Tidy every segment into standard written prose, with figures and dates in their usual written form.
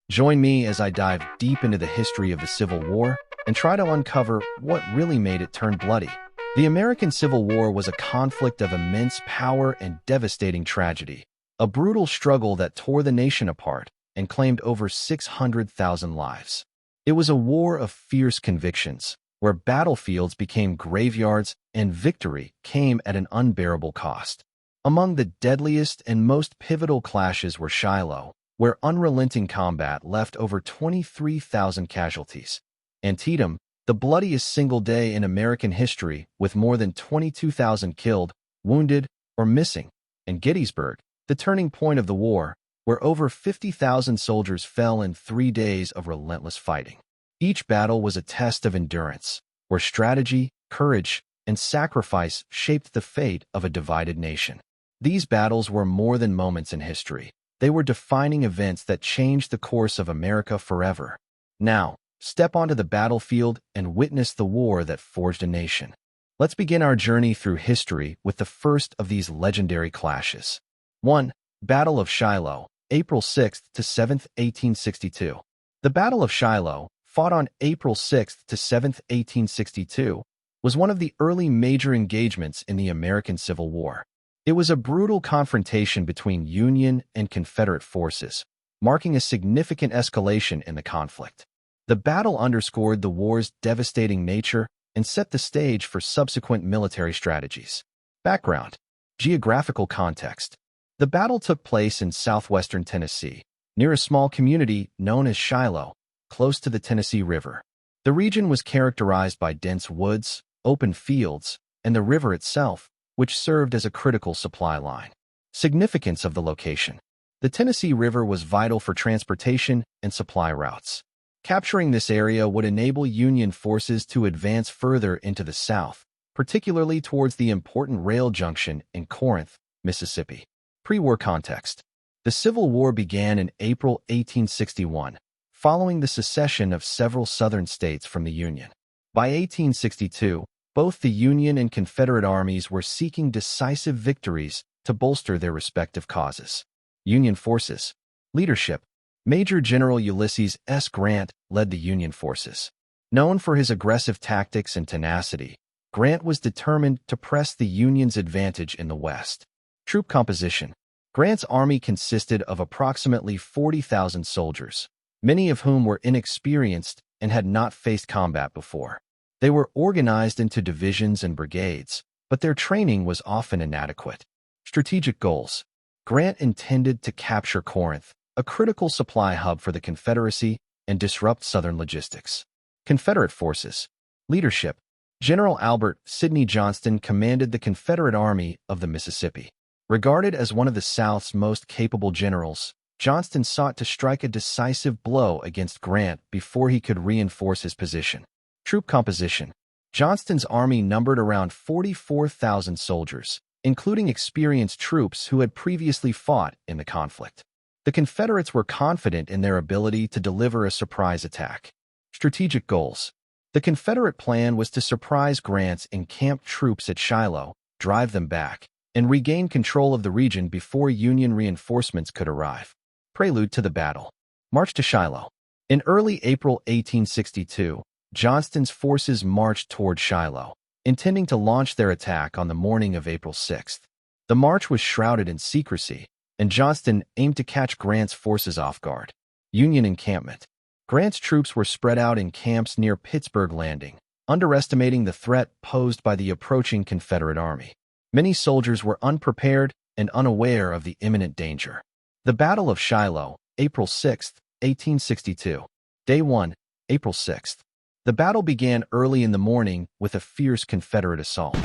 Join me as I dive deep into the history of the Civil War and try to uncover what really made it turn bloody. The American Civil War was a conflict of immense power and devastating tragedy, a brutal struggle that tore the nation apart and claimed over 600,000 lives. It was a war of fierce convictions, where battlefields became graveyards and victory came at an unbearable cost. Among the deadliest and most pivotal clashes were Shiloh, where unrelenting combat left over 23,000 casualties. Antietam, the bloodiest single day in American history with more than 22,000 killed, wounded, or missing. And Gettysburg, the turning point of the war, where over 50,000 soldiers fell in 3 days of relentless fighting. Each battle was a test of endurance, where strategy, courage, and sacrifice shaped the fate of a divided nation. These battles were more than moments in history. They were defining events that changed the course of America forever. Now, step onto the battlefield and witness the war that forged a nation. Let's begin our journey through history with the first of these legendary clashes. 1. Battle of Shiloh, April 6th to 7th, 1862. The Battle of Shiloh, fought on April 6th to 7th, 1862, was one of the early major engagements in the American Civil War. It was a brutal confrontation between Union and Confederate forces, marking a significant escalation in the conflict. The battle underscored the war's devastating nature and set the stage for subsequent military strategies. Background. Geographical context. The battle took place in southwestern Tennessee, near a small community known as Shiloh, close to the Tennessee River. The region was characterized by dense woods, open fields, and the river itself, which served as a critical supply line. Significance of the location. The Tennessee River was vital for transportation and supply routes. Capturing this area would enable Union forces to advance further into the South, particularly towards the important rail junction in Corinth, Mississippi. Pre-war context. The Civil War began in April 1861, following the secession of several Southern states from the Union. By 1862, both the Union and Confederate armies were seeking decisive victories to bolster their respective causes. Union forces. Leadership. Major General Ulysses S. Grant led the Union forces. Known for his aggressive tactics and tenacity, Grant was determined to press the Union's advantage in the West. Troop composition. Grant's army consisted of approximately 40,000 soldiers, many of whom were inexperienced and had not faced combat before. They were organized into divisions and brigades, but their training was often inadequate. Strategic goals. Grant intended to capture Corinth, a critical supply hub for the Confederacy, and disrupt Southern logistics. Confederate forces. Leadership. General Albert Sidney Johnston commanded the Confederate Army of the Mississippi. Regarded as one of the South's most capable generals, Johnston sought to strike a decisive blow against Grant before he could reinforce his position. Troop composition. Johnston's army numbered around 44,000 soldiers, including experienced troops who had previously fought in the conflict. The Confederates were confident in their ability to deliver a surprise attack. Strategic goals. The Confederate plan was to surprise Grant's encamped troops at Shiloh, drive them back, and regain control of the region before Union reinforcements could arrive. Prelude to the battle. March to Shiloh. In early April 1862, Johnston's forces marched toward Shiloh, intending to launch their attack on the morning of April 6th. The march was shrouded in secrecy, and Johnston aimed to catch Grant's forces off guard. Union encampment. Grant's troops were spread out in camps near Pittsburgh Landing, underestimating the threat posed by the approaching Confederate army. Many soldiers were unprepared and unaware of the imminent danger. The Battle of Shiloh, April 6, 1862. Day 1, April 6th. The battle began early in the morning with a fierce Confederate assault.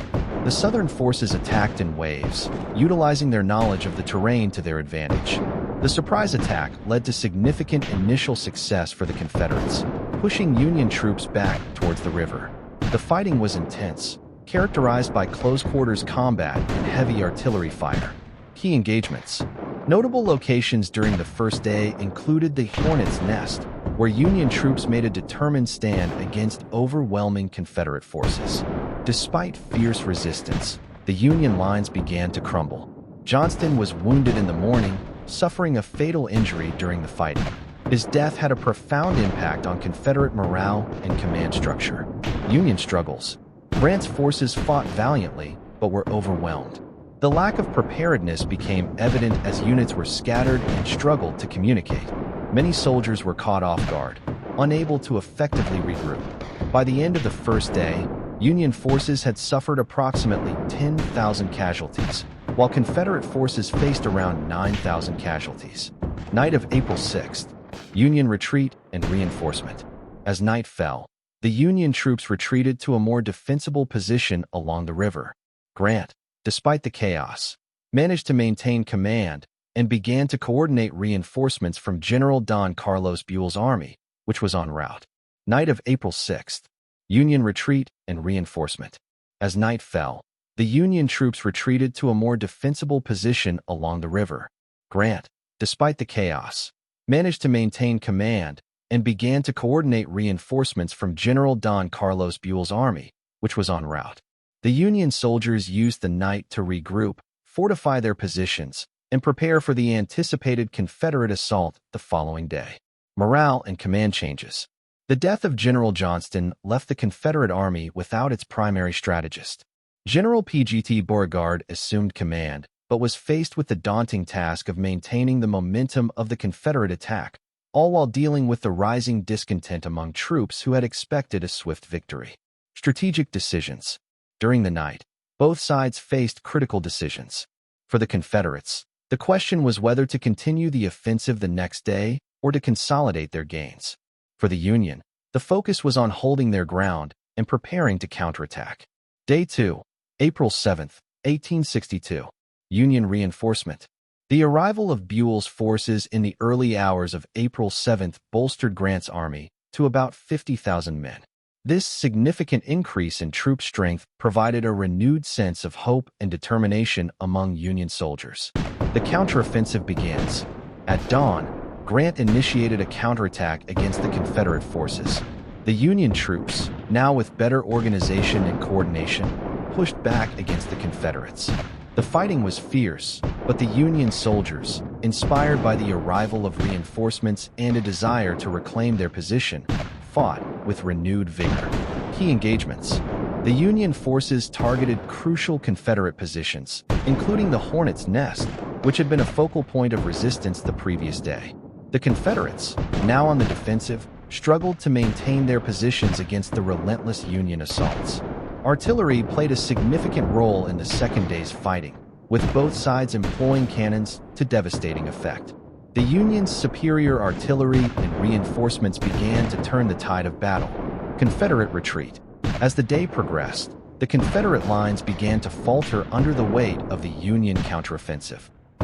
The Southern forces attacked in waves, utilizing their knowledge of the terrain to their advantage. The surprise attack led to significant initial success for the Confederates, pushing Union troops back towards the river. The fighting was intense, characterized by close-quarters combat and heavy artillery fire. Key engagements. Notable locations during the first day included the Hornet's Nest, where Union troops made a determined stand against overwhelming Confederate forces. Despite fierce resistance, the Union lines began to crumble. Johnston was wounded in the morning, suffering a fatal injury during the fighting. His death had a profound impact on Confederate morale and command structure. Union struggles. Grant's forces fought valiantly, but were overwhelmed. The lack of preparedness became evident as units were scattered and struggled to communicate. Many soldiers were caught off guard, unable to effectively regroup. By the end of the first day, Union forces had suffered approximately 10,000 casualties, while Confederate forces faced around 9,000 casualties. Night of April 6th. Union retreat and reinforcement. As night fell, the Union troops retreated to a more defensible position along the river. Grant, despite the chaos, managed to maintain command and began to coordinate reinforcements from General Don Carlos Buell's army, which was en route. Night of April 6th. Union retreat and reinforcement. As night fell, the Union troops retreated to a more defensible position along the river. Grant, despite the chaos, managed to maintain command and began to coordinate reinforcements from General Don Carlos Buell's army, which was en route. The Union soldiers used the night to regroup, fortify their positions, and prepare for the anticipated Confederate assault the following day. Morale and command changes. The death of General Johnston left the Confederate Army without its primary strategist. General P.G.T. Beauregard assumed command, but was faced with the daunting task of maintaining the momentum of the Confederate attack, all while dealing with the rising discontent among troops who had expected a swift victory. Strategic decisions. During the night, both sides faced critical decisions. For the Confederates, the question was whether to continue the offensive the next day or to consolidate their gains. For the Union, the focus was on holding their ground and preparing to counterattack. Day 2, April 7, 1862. Union reinforcement. The arrival of Buell's forces in the early hours of April 7 bolstered Grant's army to about 50,000 men. This significant increase in troop strength provided a renewed sense of hope and determination among Union soldiers. The counteroffensive begins. At dawn, Grant initiated a counterattack against the Confederate forces. The Union troops, now with better organization and coordination, pushed back against the Confederates. The fighting was fierce, but the Union soldiers, inspired by the arrival of reinforcements and a desire to reclaim their position, fought with renewed vigor. Key engagements. The Union forces targeted crucial Confederate positions, including the Hornets' Nest, which had been a focal point of resistance the previous day. The Confederates, now on the defensive, struggled to maintain their positions against the relentless Union assaults. Artillery played a significant role in the second day's fighting, with both sides employing cannons to devastating effect. The Union's superior artillery and reinforcements began to turn the tide of battle. Confederate retreat. As the day progressed, the Confederate lines began to falter under the weight of the Union counteroffensive.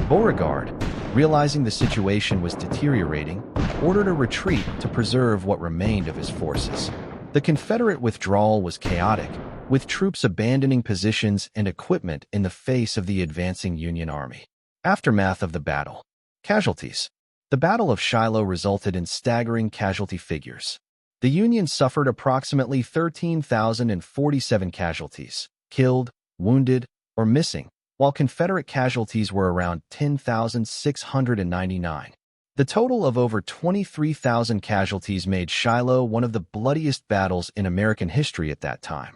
Beauregard, realizing the situation was deteriorating, ordered a retreat to preserve what remained of his forces. The Confederate withdrawal was chaotic, with troops abandoning positions and equipment in the face of the advancing Union Army. Aftermath of the battle. Casualties. The Battle of Shiloh resulted in staggering casualty figures. The Union suffered approximately 13,047 casualties, killed, wounded, or missing, while Confederate casualties were around 10,699. The total of over 23,000 casualties made Shiloh one of the bloodiest battles in American history at that time.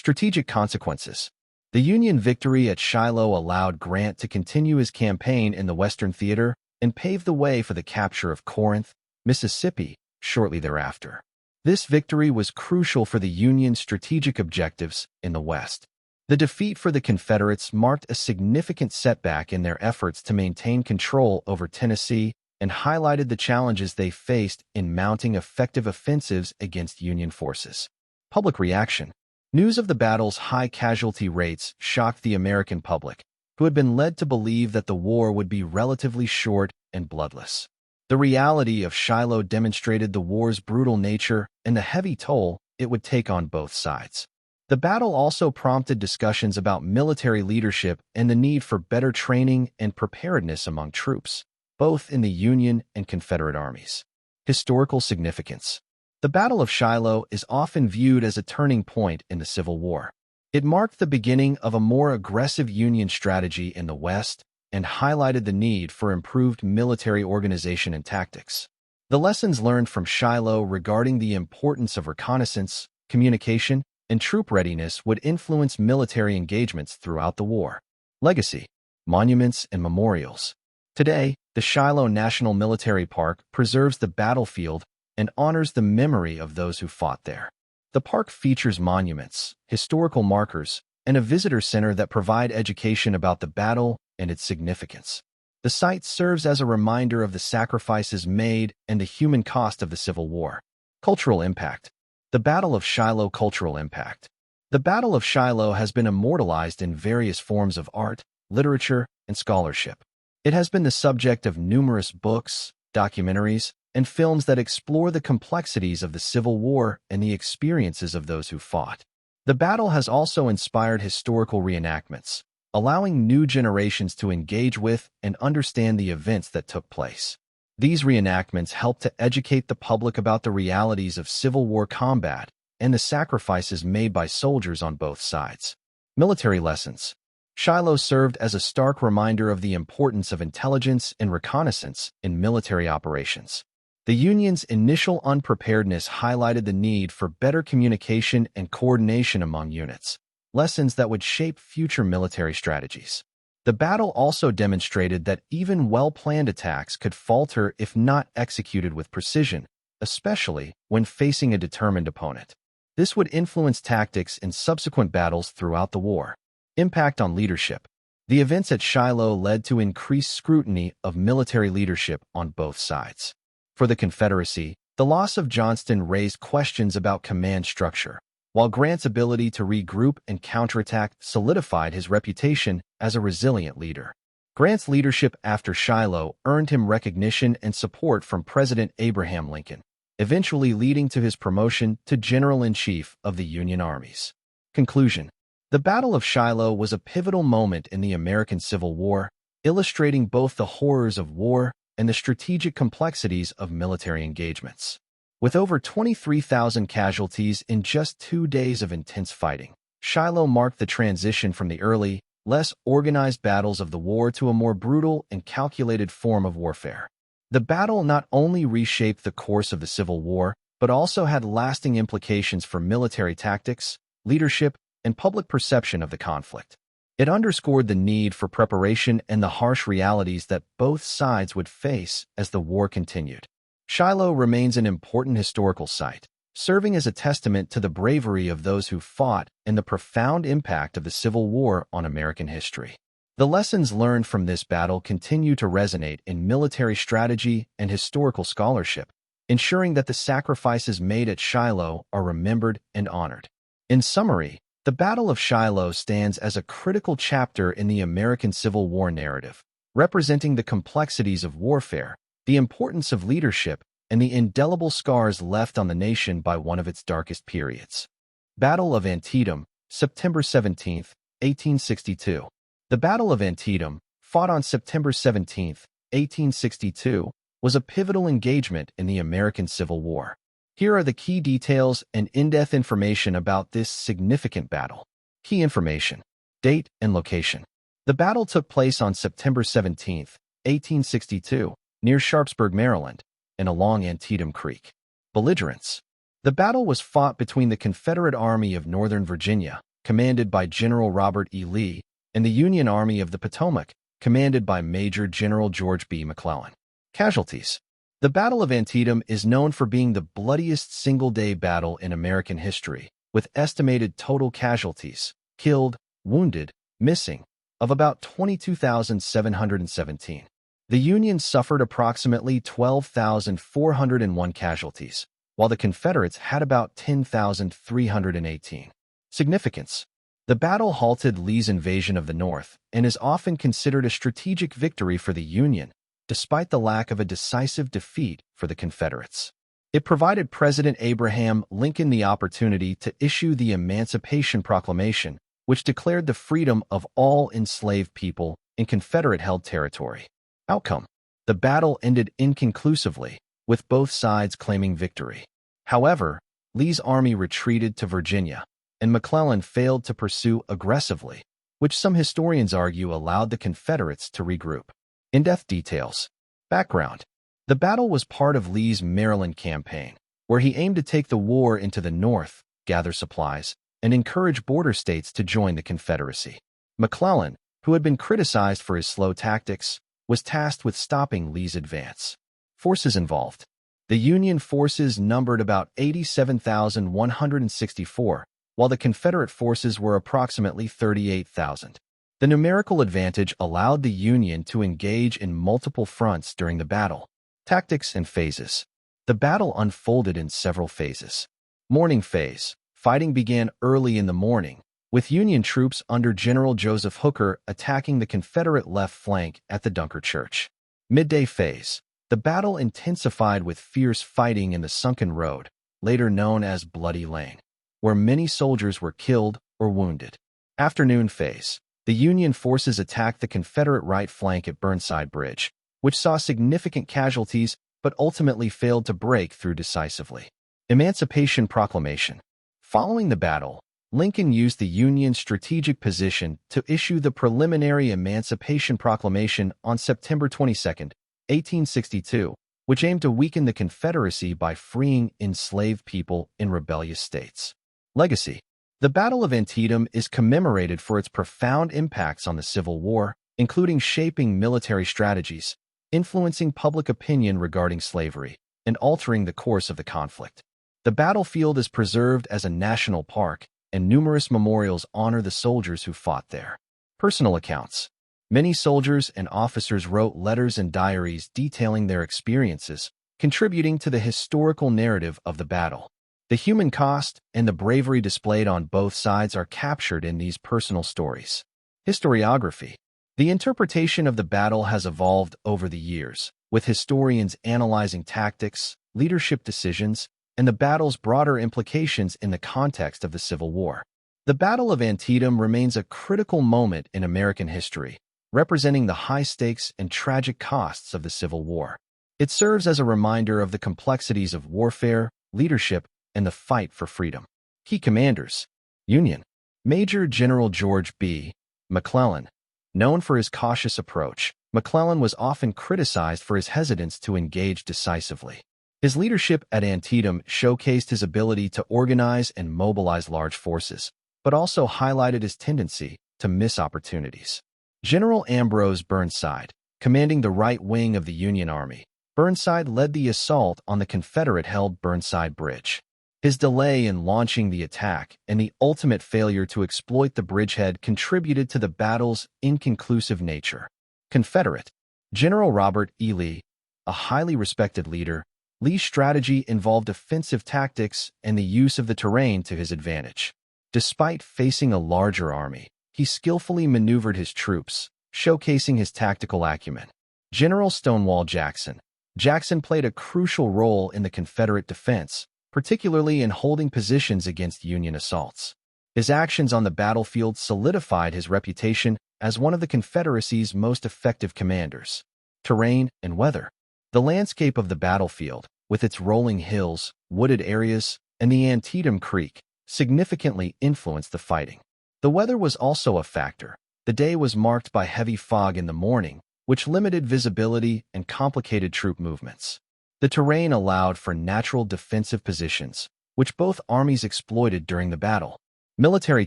Strategic consequences. The Union victory at Shiloh allowed Grant to continue his campaign in the Western Theater and paved the way for the capture of Corinth, Mississippi, shortly thereafter. This victory was crucial for the Union's strategic objectives in the West. The defeat for the Confederates marked a significant setback in their efforts to maintain control over Tennessee and highlighted the challenges they faced in mounting effective offensives against Union forces. Public reaction. News of the battle's high casualty rates shocked the American public, who had been led to believe that the war would be relatively short and bloodless. The reality of Shiloh demonstrated the war's brutal nature and the heavy toll it would take on both sides. The battle also prompted discussions about military leadership and the need for better training and preparedness among troops, both in the Union and Confederate armies. Historical significance. The Battle of Shiloh is often viewed as a turning point in the Civil War. It marked the beginning of a more aggressive Union strategy in the West, and highlighted the need for improved military organization and tactics. The lessons learned from Shiloh regarding the importance of reconnaissance, communication, and troop readiness would influence military engagements throughout the war. Legacy, monuments, and memorials. Today, the Shiloh National Military Park preserves the battlefield and honors the memory of those who fought there. The park features monuments, historical markers, and a visitor center that provide education about the battle and its significance. The site serves as a reminder of the sacrifices made and the human cost of the Civil War. Cultural impact. The Battle of Shiloh. Cultural impact. The Battle of Shiloh has been immortalized in various forms of art, literature, and scholarship. It has been the subject of numerous books, documentaries, and films that explore the complexities of the Civil War and the experiences of those who fought. The battle has also inspired historical reenactments, allowing new generations to engage with and understand the events that took place. These reenactments help to educate the public about the realities of Civil War combat and the sacrifices made by soldiers on both sides. Military lessons. Shiloh served as a stark reminder of the importance of intelligence and reconnaissance in military operations. The Union's initial unpreparedness highlighted the need for better communication and coordination among units, lessons that would shape future military strategies. The battle also demonstrated that even well-planned attacks could falter if not executed with precision, especially when facing a determined opponent. This would influence tactics in subsequent battles throughout the war. Impact on leadership. The events at Shiloh led to increased scrutiny of military leadership on both sides. For the Confederacy, the loss of Johnston raised questions about command structure, while Grant's ability to regroup and counterattack solidified his reputation as a resilient leader. Grant's leadership after Shiloh earned him recognition and support from President Abraham Lincoln, eventually leading to his promotion to General-in-Chief of the Union armies. Conclusion. The Battle of Shiloh was a pivotal moment in the American Civil War, illustrating both the horrors of war and the strategic complexities of military engagements. With over 23,000 casualties in just 2 days of intense fighting, Shiloh marked the transition from the early, less organized battles of the war to a more brutal and calculated form of warfare. The battle not only reshaped the course of the Civil War, but also had lasting implications for military tactics, leadership, and public perception of the conflict. It underscored the need for preparation and the harsh realities that both sides would face as the war continued. Shiloh remains an important historical site, serving as a testament to the bravery of those who fought and the profound impact of the Civil War on American history. The lessons learned from this battle continue to resonate in military strategy and historical scholarship, ensuring that the sacrifices made at Shiloh are remembered and honored. In summary, the Battle of Shiloh stands as a critical chapter in the American Civil War narrative, representing the complexities of warfare, the importance of leadership, and the indelible scars left on the nation by one of its darkest periods. Battle of Antietam, September 17, 1862. The Battle of Antietam, fought on September 17, 1862, was a pivotal engagement in the American Civil War. Here are the key details and in-depth information about this significant battle. Key information. Date and location. The battle took place on September 17, 1862, near Sharpsburg, Maryland, and along Antietam Creek. Belligerents. The battle was fought between the Confederate Army of Northern Virginia, commanded by General Robert E. Lee, and the Union Army of the Potomac, commanded by Major General George B. McClellan. Casualties. The Battle of Antietam is known for being the bloodiest single-day battle in American history, with estimated total casualties, killed, wounded, missing, of about 22,717. The Union suffered approximately 12,401 casualties, while the Confederates had about 10,318. Significance. The battle halted Lee's invasion of the North and is often considered a strategic victory for the Union, despite the lack of a decisive defeat for the Confederates. It provided President Abraham Lincoln the opportunity to issue the Emancipation Proclamation, which declared the freedom of all enslaved people in Confederate-held territory. Outcome. The battle ended inconclusively, with both sides claiming victory. However, Lee's army retreated to Virginia, and McClellan failed to pursue aggressively, which some historians argue allowed the Confederates to regroup. In-depth details. Background. The battle was part of Lee's Maryland campaign, where he aimed to take the war into the North, gather supplies, and encourage border states to join the Confederacy. McClellan, who had been criticized for his slow tactics, was tasked with stopping Lee's advance. Forces involved. The Union forces numbered about 87,164, while the Confederate forces were approximately 38,000. The numerical advantage allowed the Union to engage in multiple fronts during the battle. Tactics and phases. The battle unfolded in several phases. Morning phase. Fighting began early in the morning, with Union troops under General Joseph Hooker attacking the Confederate left flank at the Dunker Church. Midday phase. The battle intensified with fierce fighting in the Sunken Road, later known as Bloody Lane, where many soldiers were killed or wounded. Afternoon phase. The Union forces attacked the Confederate right flank at Burnside Bridge, which saw significant casualties but ultimately failed to break through decisively. Emancipation Proclamation. Following the battle, Lincoln used the Union's strategic position to issue the preliminary Emancipation Proclamation on September 22, 1862, which aimed to weaken the Confederacy by freeing enslaved people in rebellious states. Legacy. The Battle of Antietam is commemorated for its profound impacts on the Civil War, including shaping military strategies, influencing public opinion regarding slavery, and altering the course of the conflict. The battlefield is preserved as a national park, and numerous memorials honor the soldiers who fought there. Personal accounts. Many soldiers and officers wrote letters and diaries detailing their experiences, contributing to the historical narrative of the battle. The human cost and the bravery displayed on both sides are captured in these personal stories. Historiography. The interpretation of the battle has evolved over the years, with historians analyzing tactics, leadership decisions, and the battle's broader implications in the context of the Civil War. The Battle of Antietam remains a critical moment in American history, representing the high stakes and tragic costs of the Civil War. It serves as a reminder of the complexities of warfare, leadership, and the fight for freedom. Key commanders. Union. Major General George B. McClellan. Known for his cautious approach, McClellan was often criticized for his hesitance to engage decisively. His leadership at Antietam showcased his ability to organize and mobilize large forces, but also highlighted his tendency to miss opportunities. General Ambrose Burnside, commanding the right wing of the Union Army, Burnside led the assault on the Confederate-held Burnside Bridge. His delay in launching the attack and the ultimate failure to exploit the bridgehead contributed to the battle's inconclusive nature. Confederate. General Robert E. Lee, a highly respected leader, Lee's strategy involved offensive tactics and the use of the terrain to his advantage. Despite facing a larger army, he skillfully maneuvered his troops, showcasing his tactical acumen. General Stonewall Jackson. Jackson played a crucial role in the Confederate defense, particularly in holding positions against Union assaults. His actions on the battlefield solidified his reputation as one of the Confederacy's most effective commanders. Terrain and weather. The landscape of the battlefield, with its rolling hills, wooded areas, and the Antietam Creek, significantly influenced the fighting. The weather was also a factor. The day was marked by heavy fog in the morning, which limited visibility and complicated troop movements. The terrain allowed for natural defensive positions, which both armies exploited during the battle. Military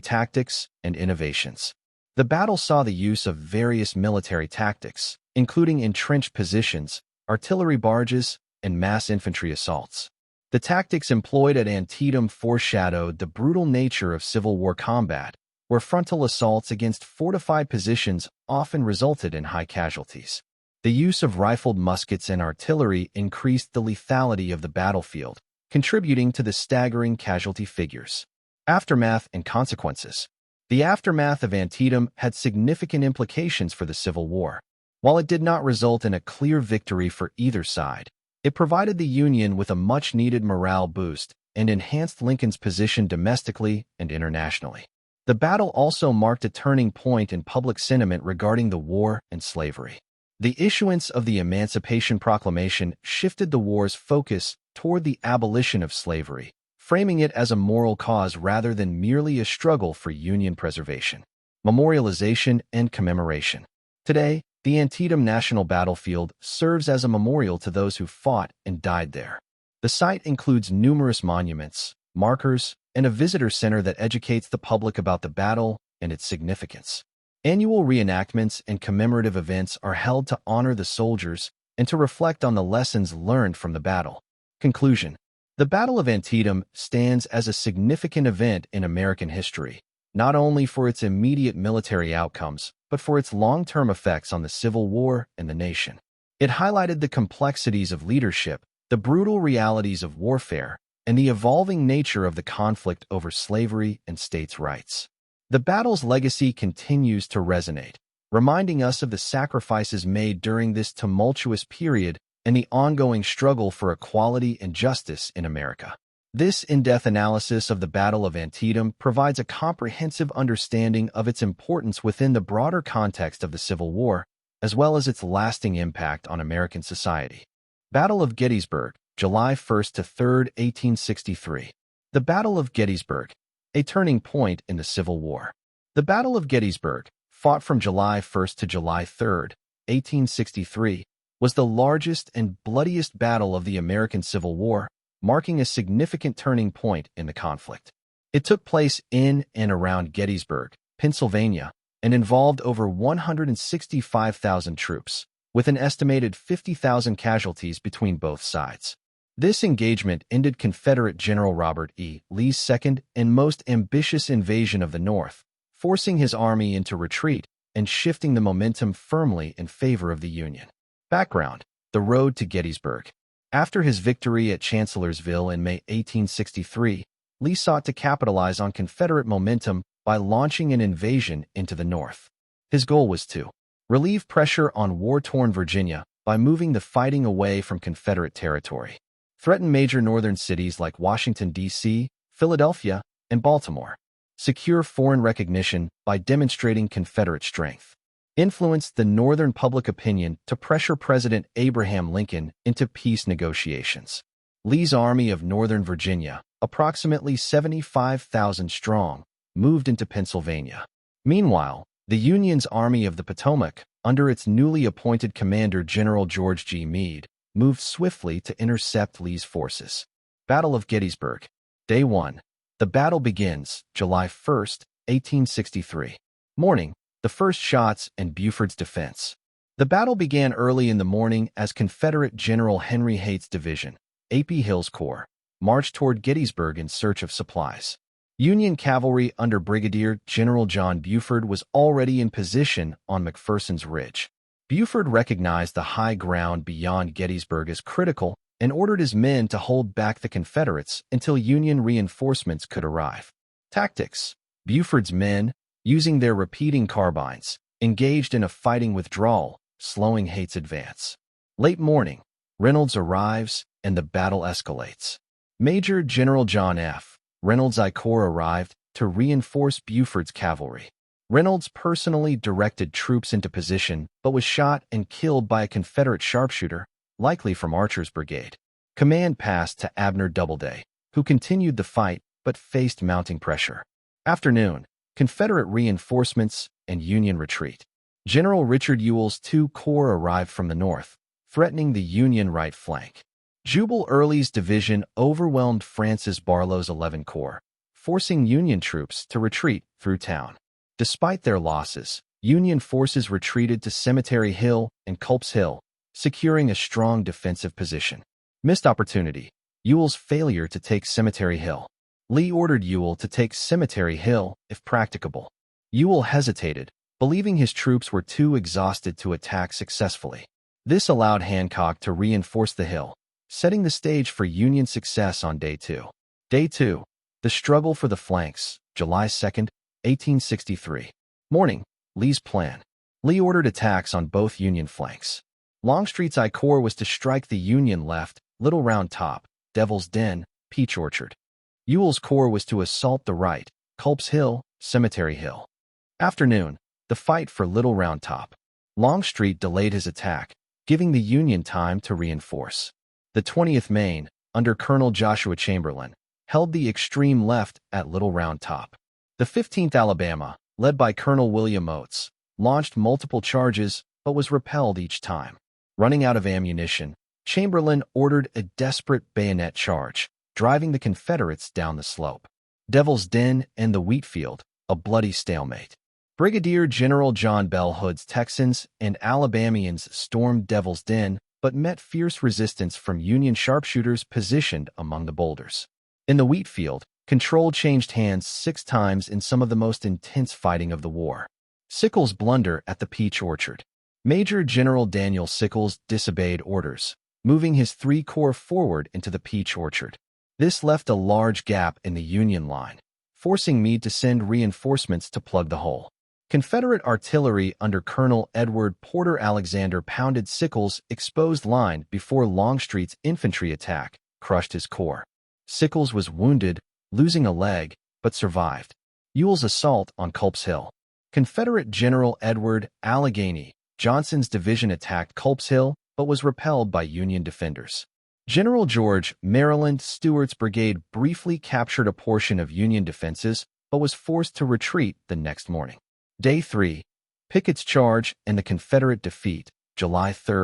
tactics and innovations. The battle saw the use of various military tactics, including entrenched positions, artillery barges, and mass infantry assaults. The tactics employed at Antietam foreshadowed the brutal nature of Civil War combat, where frontal assaults against fortified positions often resulted in high casualties. The use of rifled muskets and artillery increased the lethality of the battlefield, contributing to the staggering casualty figures. Aftermath and consequences. The aftermath of Antietam had significant implications for the Civil War. While it did not result in a clear victory for either side, it provided the Union with a much-needed morale boost and enhanced Lincoln's position domestically and internationally. The battle also marked a turning point in public sentiment regarding the war and slavery. The issuance of the Emancipation Proclamation shifted the war's focus toward the abolition of slavery, framing it as a moral cause rather than merely a struggle for Union preservation. Memorialization and commemoration. Today, the Antietam National Battlefield serves as a memorial to those who fought and died there. The site includes numerous monuments, markers, and a visitor center that educates the public about the battle and its significance. Annual reenactments and commemorative events are held to honor the soldiers and to reflect on the lessons learned from the battle. Conclusion. The Battle of Antietam stands as a significant event in American history, not only for its immediate military outcomes, but for its long-term effects on the Civil War and the nation. It highlighted the complexities of leadership, the brutal realities of warfare, and the evolving nature of the conflict over slavery and states' rights. The battle's legacy continues to resonate, reminding us of the sacrifices made during this tumultuous period and the ongoing struggle for equality and justice in America. This in-depth analysis of the Battle of Antietam provides a comprehensive understanding of its importance within the broader context of the Civil War, as well as its lasting impact on American society. Battle of Gettysburg, July 1st to 3rd, 1863. The Battle of Gettysburg, a turning point in the Civil War. The Battle of Gettysburg, fought from July 1st to July 3rd, 1863, was the largest and bloodiest battle of the American Civil War, marking a significant turning point in the conflict. It took place in and around Gettysburg, Pennsylvania, and involved over 165,000 troops, with an estimated 50,000 casualties between both sides. This engagement ended Confederate General Robert E. Lee's second and most ambitious invasion of the North, forcing his army into retreat and shifting the momentum firmly in favor of the Union. Background: the road to Gettysburg. After his victory at Chancellorsville in May 1863, Lee sought to capitalize on Confederate momentum by launching an invasion into the North. His goal was to relieve pressure on war-torn Virginia by moving the fighting away from Confederate territory, threaten major northern cities like Washington, D.C., Philadelphia, and Baltimore, secure foreign recognition by demonstrating Confederate strength, influence the Northern public opinion to pressure President Abraham Lincoln into peace negotiations. Lee's Army of Northern Virginia, approximately 75,000 strong, moved into Pennsylvania. Meanwhile, the Union's Army of the Potomac, under its newly appointed commander General George G. Meade, moved swiftly to intercept Lee's forces. Battle of Gettysburg. Day 1. The battle begins, July 1st, 1863. Morning. The first shots and Buford's defense. The battle began early in the morning as Confederate General Henry Haight's division, A.P. Hill's Corps, marched toward Gettysburg in search of supplies. Union cavalry under Brigadier General John Buford was already in position on McPherson's Ridge. Buford recognized the high ground beyond Gettysburg as critical and ordered his men to hold back the Confederates until Union reinforcements could arrive. Tactics. Buford's men, using their repeating carbines, engaged in a fighting withdrawal, slowing Haight's advance. Late morning, Reynolds arrives and the battle escalates. Major General John F. Reynolds' I Corps arrived to reinforce Buford's cavalry. Reynolds personally directed troops into position but was shot and killed by a Confederate sharpshooter, likely from Archer's brigade. Command passed to Abner Doubleday, who continued the fight but faced mounting pressure. Afternoon, Confederate reinforcements and Union retreat. General Richard Ewell's II Corps arrived from the north, threatening the Union right flank. Jubal Early's division overwhelmed Francis Barlow's 11 Corps, forcing Union troops to retreat through town. Despite their losses, Union forces retreated to Cemetery Hill and Culp's Hill, securing a strong defensive position. Missed opportunity. Ewell's failure to take Cemetery Hill. Lee ordered Ewell to take Cemetery Hill if practicable. Ewell hesitated, believing his troops were too exhausted to attack successfully. This allowed Hancock to reinforce the hill, setting the stage for Union success on Day 2. Day 2. The struggle for the flanks, July 2nd, 1863. Morning. Lee's plan. Lee ordered attacks on both Union flanks. Longstreet's I Corps was to strike the Union left, Little Round Top, Devil's Den, Peach Orchard. Ewell's Corps was to assault the right, Culp's Hill, Cemetery Hill. Afternoon. The fight for Little Round Top. Longstreet delayed his attack, giving the Union time to reinforce. The 20th Maine, under Colonel Joshua Chamberlain, held the extreme left at Little Round Top. The 15th Alabama, led by Colonel William Oates, launched multiple charges but was repelled each time. Running out of ammunition, Chamberlain ordered a desperate bayonet charge, driving the Confederates down the slope. Devil's Den and the Wheatfield, a bloody stalemate. Brigadier General John Bell Hood's Texans and Alabamians stormed Devil's Den but met fierce resistance from Union sharpshooters positioned among the boulders. In the Wheatfield, control changed hands 6 times in some of the most intense fighting of the war. Sickles' blunder at the Peach Orchard. Major General Daniel Sickles disobeyed orders, moving his 3 corps forward into the Peach Orchard. This left a large gap in the Union line, forcing Meade to send reinforcements to plug the hole. Confederate artillery under Colonel Edward Porter Alexander pounded Sickles' exposed line before Longstreet's infantry attack crushed his corps. Sickles was wounded, losing a leg, but survived. Ewell's assault on Culp's Hill. Confederate General Edward Allegheny Johnson's division attacked Culp's Hill but was repelled by Union defenders. General George Maryland Stewart's brigade briefly captured a portion of Union defenses but was forced to retreat the next morning. Day 3. Pickett's charge and the Confederate defeat, July 3,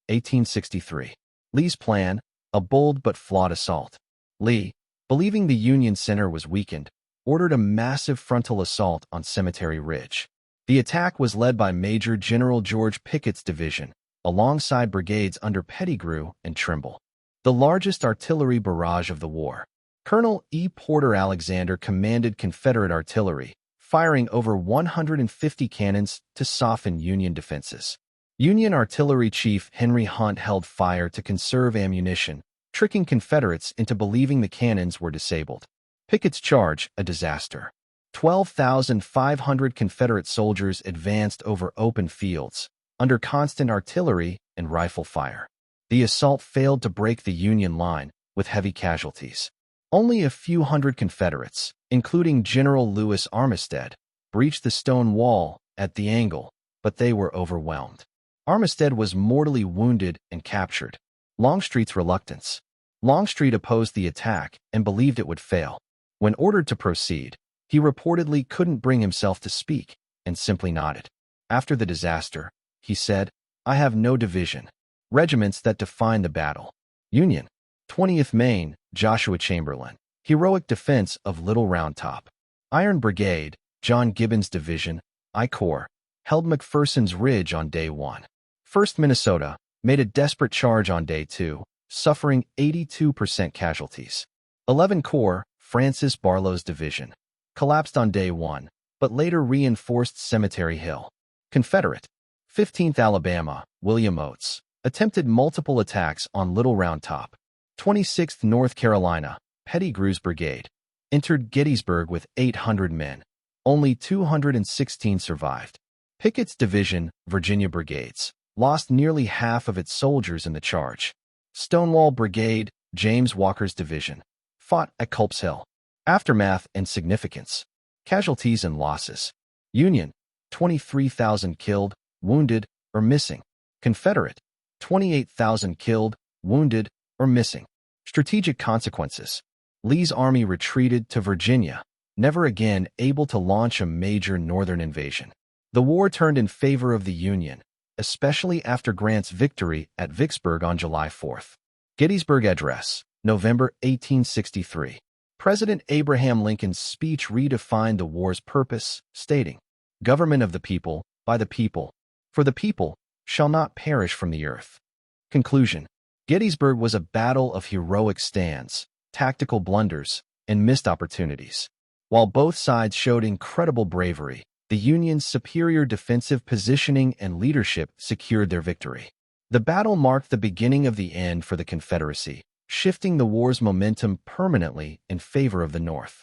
1863. Lee's plan, a bold but flawed assault. Lee, believing the Union center was weakened, ordered a massive frontal assault on Cemetery Ridge. The attack was led by Major General George Pickett's division, alongside brigades under Pettigrew and Trimble. The largest artillery barrage of the war. Colonel E. Porter Alexander commanded Confederate artillery, firing over 150 cannons to soften Union defenses. Union Artillery Chief Henry Hunt held fire to conserve ammunition, tricking Confederates into believing the cannons were disabled. Pickett's charge, a disaster. 12,500 Confederate soldiers advanced over open fields, under constant artillery and rifle fire. The assault failed to break the Union line, with heavy casualties. Only a few hundred Confederates, including General Lewis Armistead, breached the stone wall at the angle, but they were overwhelmed. Armistead was mortally wounded and captured. Longstreet's reluctance. Longstreet opposed the attack and believed it would fail. When ordered to proceed, he reportedly couldn't bring himself to speak and simply nodded. After the disaster, he said, "I have no division. Regiments that define the battle. Union. 20th Maine, Joshua Chamberlain. Heroic defense of Little Round Top. Iron Brigade, John Gibbon's division, I Corps, held McPherson's Ridge on day 1. 1st Minnesota made a desperate charge on day 2, suffering 82% casualties. 11 Corps, Francis Barlow's division, collapsed on day 1, but later reinforced Cemetery Hill. Confederate. 15th Alabama, William Oates, attempted multiple attacks on Little Round Top. 26th North Carolina, Pettigrew's brigade, entered Gettysburg with 800 men. Only 216 survived. Pickett's division, Virginia brigades, lost nearly half of its soldiers in the charge. Stonewall Brigade, James Walker's division, fought at Culp's Hill. Aftermath and significance. Casualties and losses. Union, 23,000 killed, wounded, or missing. Confederate, 28,000 killed, wounded, or missing. Strategic consequences. Lee's army retreated to Virginia, never again able to launch a major northern invasion. The war turned in favor of the Union, especially after Grant's victory at Vicksburg on July 4th. Gettysburg Address, November 1863. President Abraham Lincoln's speech redefined the war's purpose, stating, "Government of the people, by the people, for the people, shall not perish from the earth." Conclusion. Gettysburg was a battle of heroic stands, tactical blunders, and missed opportunities. While both sides showed incredible bravery, the Union's superior defensive positioning and leadership secured their victory. The battle marked the beginning of the end for the Confederacy, shifting the war's momentum permanently in favor of the North.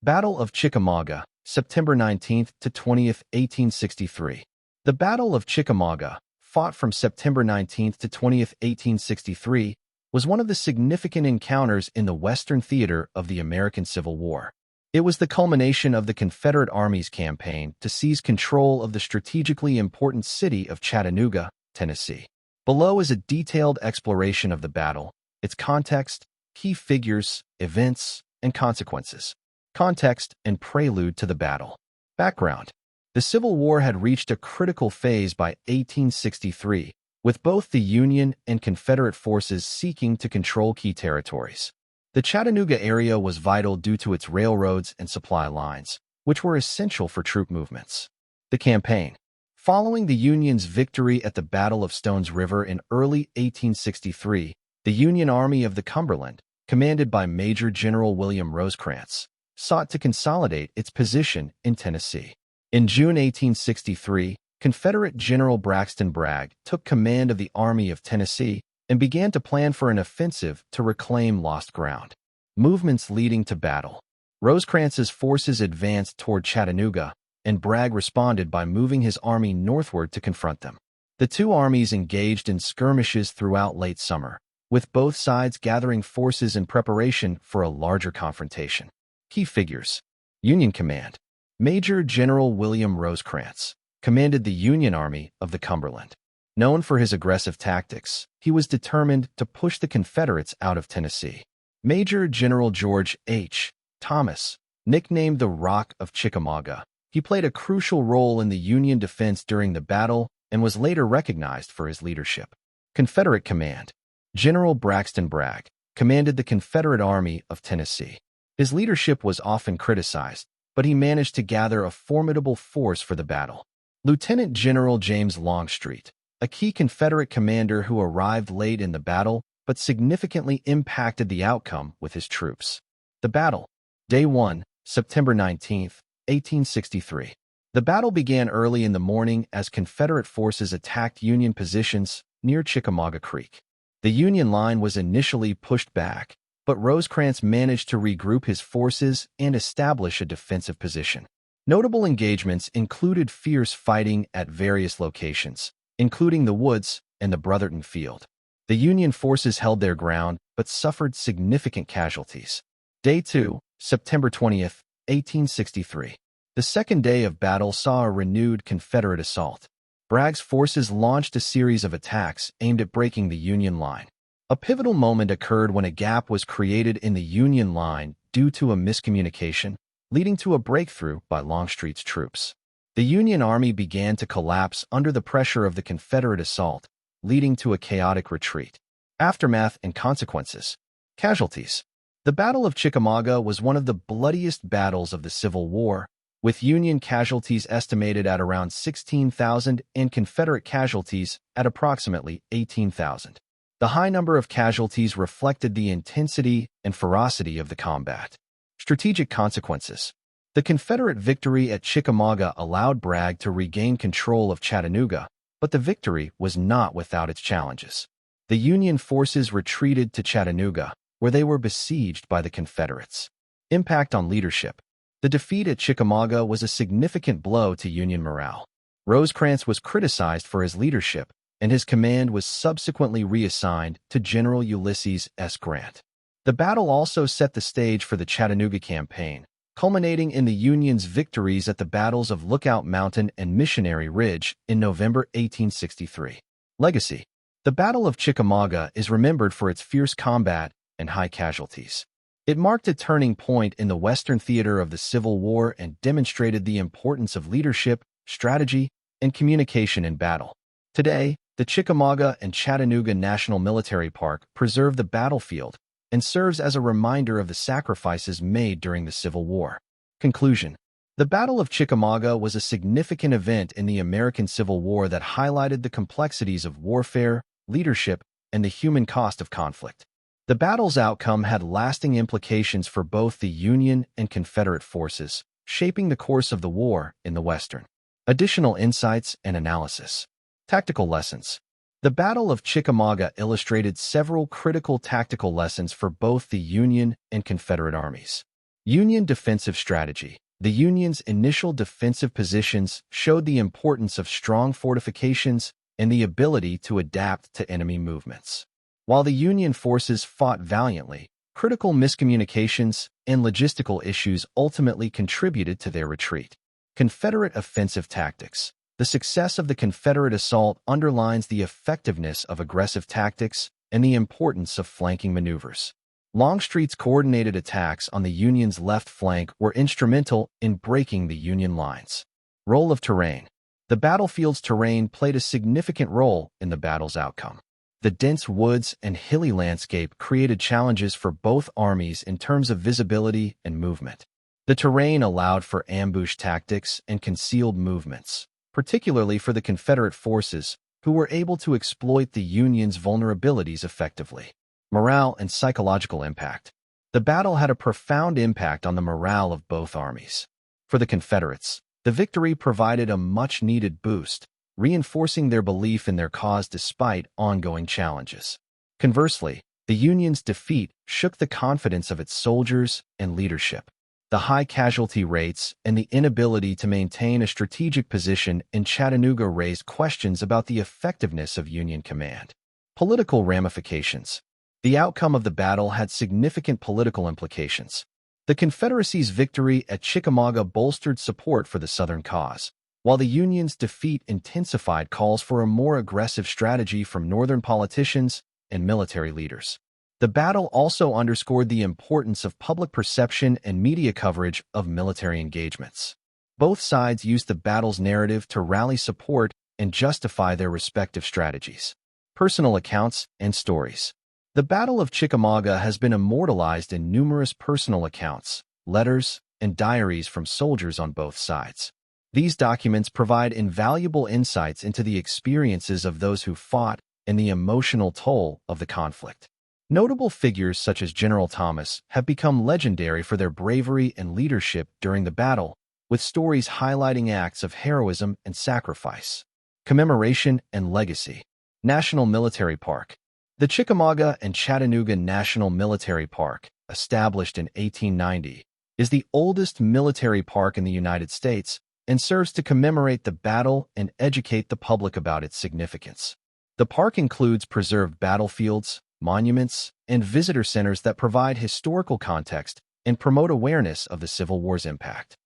Battle of Chickamauga, September 19 to 20, 1863. The Battle of Chickamauga, fought from September 19 to 20, 1863, was one of the significant encounters in the Western theater of the American Civil War. It was the culmination of the Confederate Army's campaign to seize control of the strategically important city of Chattanooga, Tennessee. Below is a detailed exploration of the battle, its context, key figures, events, and consequences. Context and prelude to the battle. Background: the Civil War had reached a critical phase by 1863, with both the Union and Confederate forces seeking to control key territories. The Chattanooga area was vital due to its railroads and supply lines, which were essential for troop movements. The campaign. Following the Union's victory at the Battle of Stones River in early 1863, the Union Army of the Cumberland, commanded by Major General William Rosecrans, sought to consolidate its position in Tennessee. In June 1863, Confederate General Braxton Bragg took command of the Army of Tennessee and began to plan for an offensive to reclaim lost ground. Movements leading to battle. Rosecrans's forces advanced toward Chattanooga, and Bragg responded by moving his army northward to confront them. The two armies engaged in skirmishes throughout late summer, with both sides gathering forces in preparation for a larger confrontation. Key figures. Union Command. Major General William Rosecrans commanded the Union Army of the Cumberland. Known for his aggressive tactics, he was determined to push the Confederates out of Tennessee. Major General George H. Thomas, nicknamed the Rock of Chickamauga, he played a crucial role in the Union defense during the battle and was later recognized for his leadership. Confederate Command. General Braxton Bragg commanded the Confederate Army of Tennessee. His leadership was often criticized, but he managed to gather a formidable force for the battle. Lieutenant General James Longstreet, a key Confederate commander who arrived late in the battle but significantly impacted the outcome with his troops. The battle. Day 1, September 19, 1863. The battle began early in the morning as Confederate forces attacked Union positions near Chickamauga Creek. The Union line was initially pushed back, but Rosecrans managed to regroup his forces and establish a defensive position. Notable engagements included fierce fighting at various locations, including the Woods and the Brotherton Field. The Union forces held their ground but suffered significant casualties. Day 2, September 20th, 1863. The second day of battle saw a renewed Confederate assault. Bragg's forces launched a series of attacks aimed at breaking the Union line. A pivotal moment occurred when a gap was created in the Union line due to a miscommunication, leading to a breakthrough by Longstreet's troops. The Union Army began to collapse under the pressure of the Confederate assault, leading to a chaotic retreat. Aftermath and consequences. Casualties. The Battle of Chickamauga was one of the bloodiest battles of the Civil War, with Union casualties estimated at around 16,000 and Confederate casualties at approximately 18,000. The high number of casualties reflected the intensity and ferocity of the combat. Strategic consequences. The Confederate victory at Chickamauga allowed Bragg to regain control of Chattanooga, but the victory was not without its challenges. The Union forces retreated to Chattanooga, where they were besieged by the Confederates. Impact on leadership. The defeat at Chickamauga was a significant blow to Union morale. Rosecrans was criticized for his leadership, and his command was subsequently reassigned to General Ulysses S. Grant. The battle also set the stage for the Chattanooga campaign, culminating in the Union's victories at the battles of Lookout Mountain and Missionary Ridge in November 1863. Legacy. The Battle of Chickamauga is remembered for its fierce combat and high casualties. It marked a turning point in the Western theater of the Civil War and demonstrated the importance of leadership, strategy, and communication in battle. Today, the Chickamauga and Chattanooga National Military Park preserve the battlefield and serves as a reminder of the sacrifices made during the Civil War. Conclusion. The Battle of Chickamauga was a significant event in the American Civil War that highlighted the complexities of warfare, leadership, and the human cost of conflict. The battle's outcome had lasting implications for both the Union and Confederate forces, shaping the course of the war in the Western. Additional insights and analysis. Tactical lessons. The Battle of Chickamauga illustrated several critical tactical lessons for both the Union and Confederate armies. Union defensive strategy. The Union's initial defensive positions showed the importance of strong fortifications and the ability to adapt to enemy movements. While the Union forces fought valiantly, critical miscommunications and logistical issues ultimately contributed to their retreat. Confederate offensive tactics. The success of the Confederate assault underlines the effectiveness of aggressive tactics and the importance of flanking maneuvers. Longstreet's coordinated attacks on the Union's left flank were instrumental in breaking the Union lines. Role of terrain. The battlefield's terrain played a significant role in the battle's outcome. The dense woods and hilly landscape created challenges for both armies in terms of visibility and movement. The terrain allowed for ambush tactics and concealed movements, particularly for the Confederate forces, who were able to exploit the Union's vulnerabilities effectively. Morale and psychological impact. The battle had a profound impact on the morale of both armies. For the Confederates, the victory provided a much-needed boost, reinforcing their belief in their cause despite ongoing challenges. Conversely, the Union's defeat shook the confidence of its soldiers and leadership. The high casualty rates and the inability to maintain a strategic position in Chattanooga raised questions about the effectiveness of Union command. Political ramifications. The outcome of the battle had significant political implications. The Confederacy's victory at Chickamauga bolstered support for the Southern cause, while the Union's defeat intensified calls for a more aggressive strategy from Northern politicians and military leaders. The battle also underscored the importance of public perception and media coverage of military engagements. Both sides used the battle's narrative to rally support and justify their respective strategies. Personal accounts and stories. The Battle of Chickamauga has been immortalized in numerous personal accounts, letters, and diaries from soldiers on both sides. These documents provide invaluable insights into the experiences of those who fought and the emotional toll of the conflict. Notable figures such as General Thomas have become legendary for their bravery and leadership during the battle, with stories highlighting acts of heroism and sacrifice. Commemoration and legacy. National Military Park. The Chickamauga and Chattanooga National Military Park, established in 1890, is the oldest military park in the United States and serves to commemorate the battle and educate the public about its significance. The park includes preserved battlefields, monuments, and visitor centers that provide historical context and promote awareness of the Civil War's impact.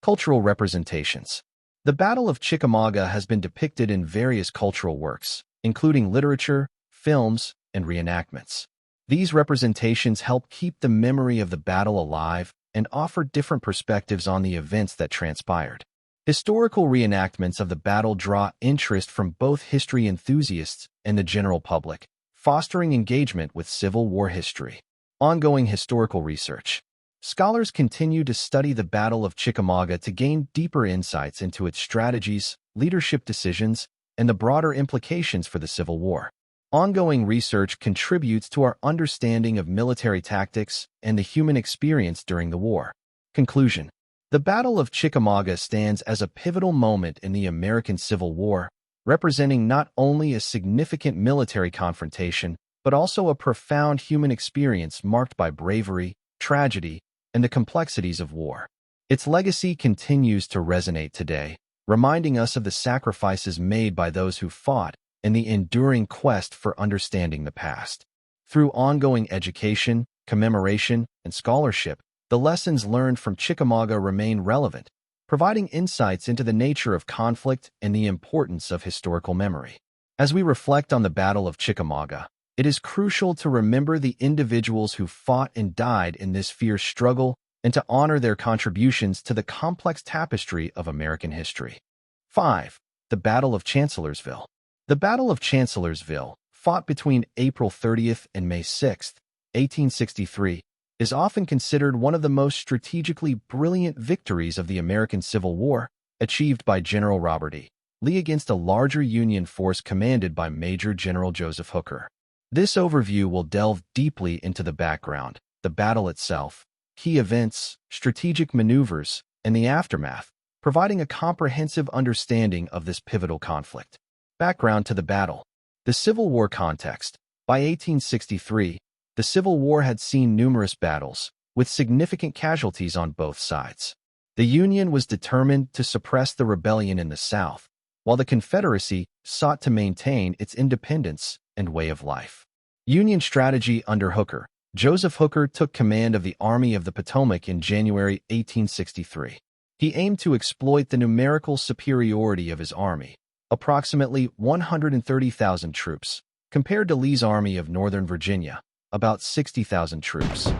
Cultural representations. The Battle of Chickamauga has been depicted in various cultural works, including literature, films, and reenactments. These representations help keep the memory of the battle alive and offer different perspectives on the events that transpired. Historical reenactments of the battle draw interest from both history enthusiasts and the general public, fostering engagement with Civil War history. Ongoing historical research. Scholars continue to study the Battle of Chickamauga to gain deeper insights into its strategies, leadership decisions, and the broader implications for the Civil War. Ongoing research contributes to our understanding of military tactics and the human experience during the war. Conclusion. The Battle of Chickamauga stands as a pivotal moment in the American Civil War, representing not only a significant military confrontation, but also a profound human experience marked by bravery, tragedy, and the complexities of war. Its legacy continues to resonate today, reminding us of the sacrifices made by those who fought and the enduring quest for understanding the past. Through ongoing education, commemoration, and scholarship, the lessons learned from Chickamauga remain relevant, providing insights into the nature of conflict and the importance of historical memory. As we reflect on the Battle of Chickamauga, it is crucial to remember the individuals who fought and died in this fierce struggle and to honor their contributions to the complex tapestry of American history. 5. The Battle of Chancellorsville. The Battle of Chancellorsville, fought between April 30th and May 6, 1863, is often considered one of the most strategically brilliant victories of the American Civil War, achieved by General Robert E. Lee against a larger Union force commanded by Major General Joseph Hooker. This overview will delve deeply into the background, the battle itself, key events, strategic maneuvers, and the aftermath, providing a comprehensive understanding of this pivotal conflict. Background to the battle. The Civil War context. By 1863, the Civil War had seen numerous battles, with significant casualties on both sides. The Union was determined to suppress the rebellion in the South, while the Confederacy sought to maintain its independence and way of life. Union strategy under Hooker. Joseph Hooker took command of the Army of the Potomac in January 1863. He aimed to exploit the numerical superiority of his army, approximately 130,000 troops, compared to Lee's Army of Northern Virginia, about 60,000 troops.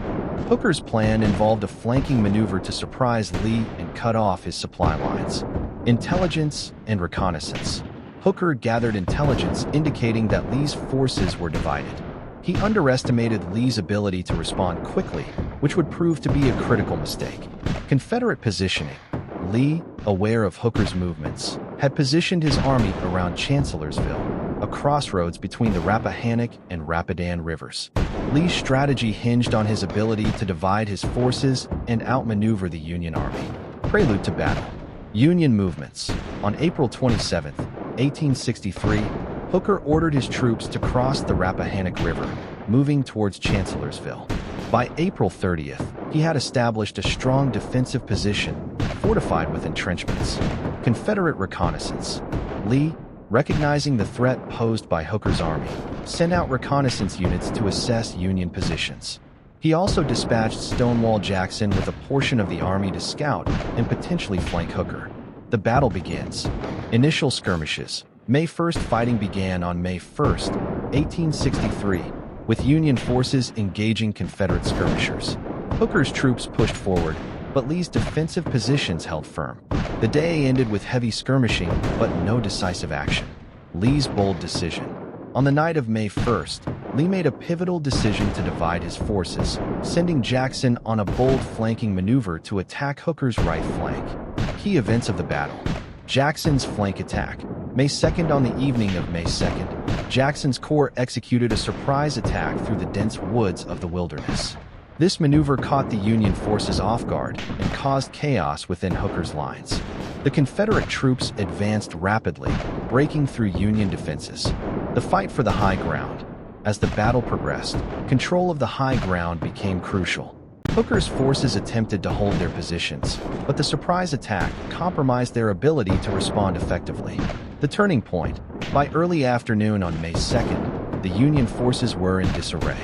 Hooker's plan involved a flanking maneuver to surprise Lee and cut off his supply lines. Intelligence and reconnaissance. Hooker gathered intelligence indicating that Lee's forces were divided. He underestimated Lee's ability to respond quickly, which would prove to be a critical mistake. Confederate positioning. Lee, aware of Hooker's movements, had positioned his army around Chancellorsville, a crossroads between the Rappahannock and Rapidan rivers. Lee's strategy hinged on his ability to divide his forces and outmaneuver the Union Army. Prelude to battle. Union movements. On April 27, 1863, Hooker ordered his troops to cross the Rappahannock River, moving towards Chancellorsville. By April 30th, he had established a strong defensive position, fortified with entrenchments. Confederate reconnaissance. Lee, recognizing the threat posed by Hooker's army, sent out reconnaissance units to assess Union positions. He also dispatched Stonewall Jackson with a portion of the army to scout and potentially flank Hooker. The battle begins. Initial skirmishes. May 1st fighting began on May 1st, 1863, with Union forces engaging Confederate skirmishers. Hooker's troops pushed forward, but Lee's defensive positions held firm. The day ended with heavy skirmishing, but no decisive action. Lee's bold decision. On the night of May 1st, Lee made a pivotal decision to divide his forces, sending Jackson on a bold flanking maneuver to attack Hooker's right flank. Key events of the battle. Jackson's flank attack. May 2nd. On the evening of May 2nd, Jackson's corps executed a surprise attack through the dense woods of the Wilderness. This maneuver caught the Union forces off guard and caused chaos within Hooker's lines. The Confederate troops advanced rapidly, breaking through Union defenses. The fight for the high ground. As the battle progressed, control of the high ground became crucial. Hooker's forces attempted to hold their positions, but the surprise attack compromised their ability to respond effectively. The turning point. By early afternoon on May 2nd, the Union forces were in disarray.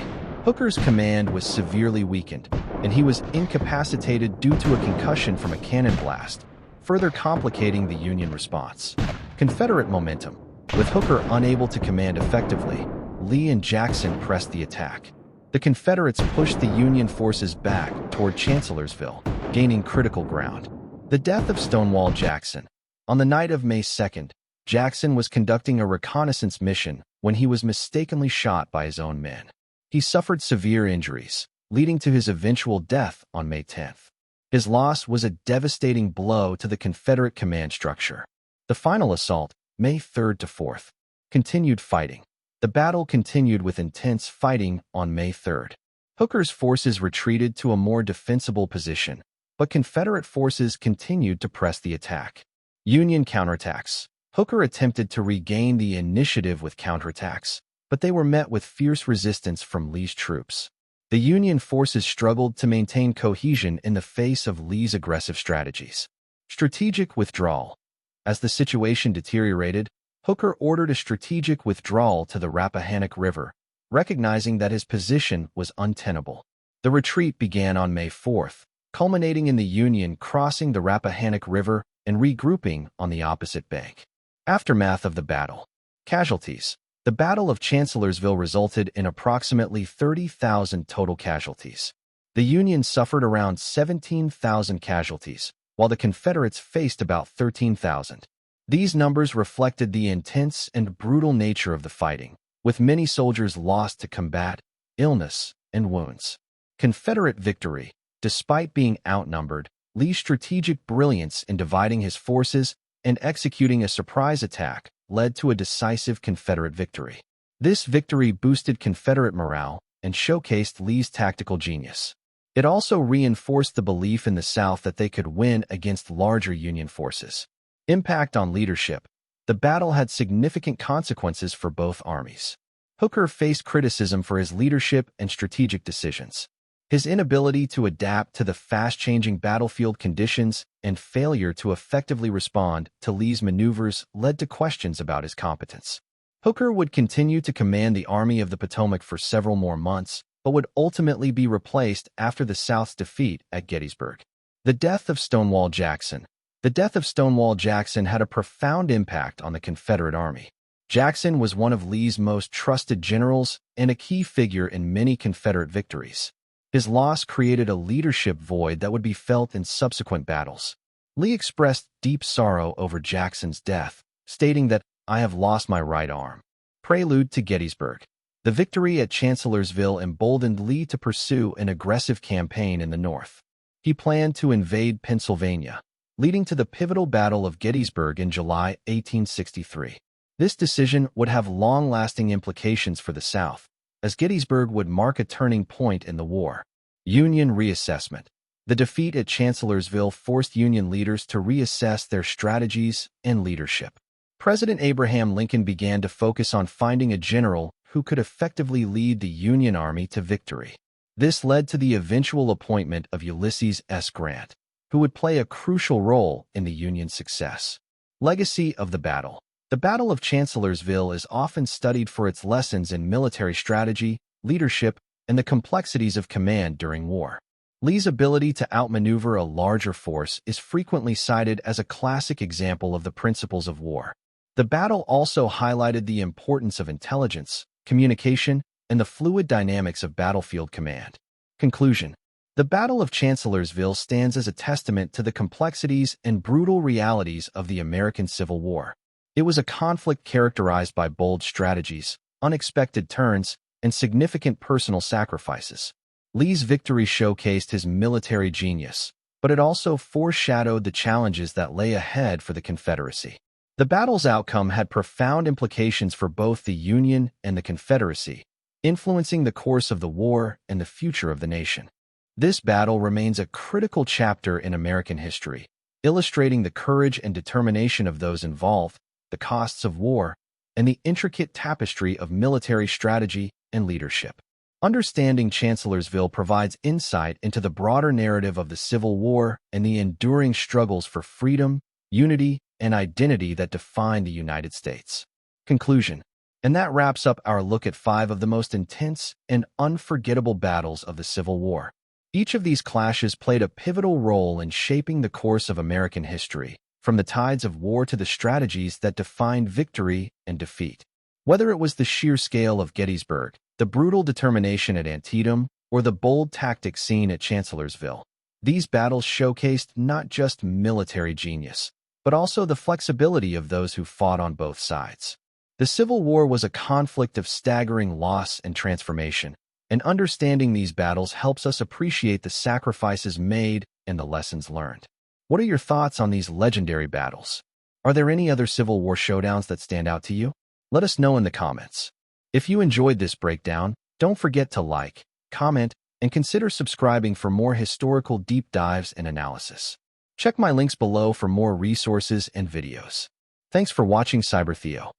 Hooker's command was severely weakened, and he was incapacitated due to a concussion from a cannon blast, further complicating the Union response. Confederate momentum. With Hooker unable to command effectively, Lee and Jackson pressed the attack. The Confederates pushed the Union forces back toward Chancellorsville, gaining critical ground. The death of Stonewall Jackson. On the night of May 2nd, Jackson was conducting a reconnaissance mission when he was mistakenly shot by his own men. He suffered severe injuries, leading to his eventual death on May 10th. His loss was a devastating blow to the Confederate command structure. The final assault, May 3rd to 4th. Continued fighting. The battle continued with intense fighting on May 3rd. Hooker's forces retreated to a more defensible position, but Confederate forces continued to press the attack. Union counterattacks. Hooker attempted to regain the initiative with counterattacks, but they were met with fierce resistance from Lee's troops. The Union forces struggled to maintain cohesion in the face of Lee's aggressive strategies. Strategic withdrawal. As the situation deteriorated, Hooker ordered a strategic withdrawal to the Rappahannock River, recognizing that his position was untenable. The retreat began on May 4th, culminating in the Union crossing the Rappahannock River and regrouping on the opposite bank. Aftermath of the battle. Casualties. The Battle of Chancellorsville resulted in approximately 30,000 total casualties. The Union suffered around 17,000 casualties, while the Confederates faced about 13,000. These numbers reflected the intense and brutal nature of the fighting, with many soldiers lost to combat, illness, and wounds. Confederate victory. Despite being outnumbered, Lee's strategic brilliance in dividing his forces and executing a surprise attack led to a decisive Confederate victory. This victory boosted Confederate morale and showcased Lee's tactical genius. It also reinforced the belief in the South that they could win against larger Union forces. Impact on leadership. The battle had significant consequences for both armies. Hooker faced criticism for his leadership and strategic decisions. His inability to adapt to the fast-changing battlefield conditions and failure to effectively respond to Lee's maneuvers led to questions about his competence. Hooker would continue to command the Army of the Potomac for several more months, but would ultimately be replaced after the South's defeat at Gettysburg. The death of Stonewall Jackson. The death of Stonewall Jackson had a profound impact on the Confederate Army. Jackson was one of Lee's most trusted generals and a key figure in many Confederate victories. His loss created a leadership void that would be felt in subsequent battles. Lee expressed deep sorrow over Jackson's death, stating that, "I have lost my right arm." Prelude to Gettysburg. The victory at Chancellorsville emboldened Lee to pursue an aggressive campaign in the North. He planned to invade Pennsylvania, leading to the pivotal Battle of Gettysburg in July 1863. This decision would have long-lasting implications for the South, as Gettysburg would mark a turning point in the war. Union reassessment. The defeat at Chancellorsville forced Union leaders to reassess their strategies and leadership. President Abraham Lincoln began to focus on finding a general who could effectively lead the Union Army to victory. This led to the eventual appointment of Ulysses S. Grant, who would play a crucial role in the Union's success. Legacy of the battle. The Battle of Chancellorsville is often studied for its lessons in military strategy, leadership, and the complexities of command during war. Lee's ability to outmaneuver a larger force is frequently cited as a classic example of the principles of war. The battle also highlighted the importance of intelligence, communication, and the fluid dynamics of battlefield command. Conclusion. The Battle of Chancellorsville stands as a testament to the complexities and brutal realities of the American Civil War. It was a conflict characterized by bold strategies, unexpected turns, and significant personal sacrifices. Lee's victory showcased his military genius, but it also foreshadowed the challenges that lay ahead for the Confederacy. The battle's outcome had profound implications for both the Union and the Confederacy, influencing the course of the war and the future of the nation. This battle remains a critical chapter in American history, illustrating the courage and determination of those involved, the costs of war, and the intricate tapestry of military strategy and leadership. Understanding Chancellorsville provides insight into the broader narrative of the Civil War and the enduring struggles for freedom, unity, and identity that define the United States. Conclusion. And that wraps up our look at 5 of the most intense and unforgettable battles of the Civil War. Each of these clashes played a pivotal role in shaping the course of American history, from the tides of war to the strategies that defined victory and defeat. Whether it was the sheer scale of Gettysburg, the brutal determination at Antietam, or the bold tactics seen at Chancellorsville, these battles showcased not just military genius, but also the flexibility of those who fought on both sides. The Civil War was a conflict of staggering loss and transformation, and understanding these battles helps us appreciate the sacrifices made and the lessons learned. What are your thoughts on these legendary battles? Are there any other Civil War showdowns that stand out to you? Let us know in the comments. If you enjoyed this breakdown, don't forget to like, comment, and consider subscribing for more historical deep dives and analysis. Check my links below for more resources and videos. Thanks for watching, Cyber Theo.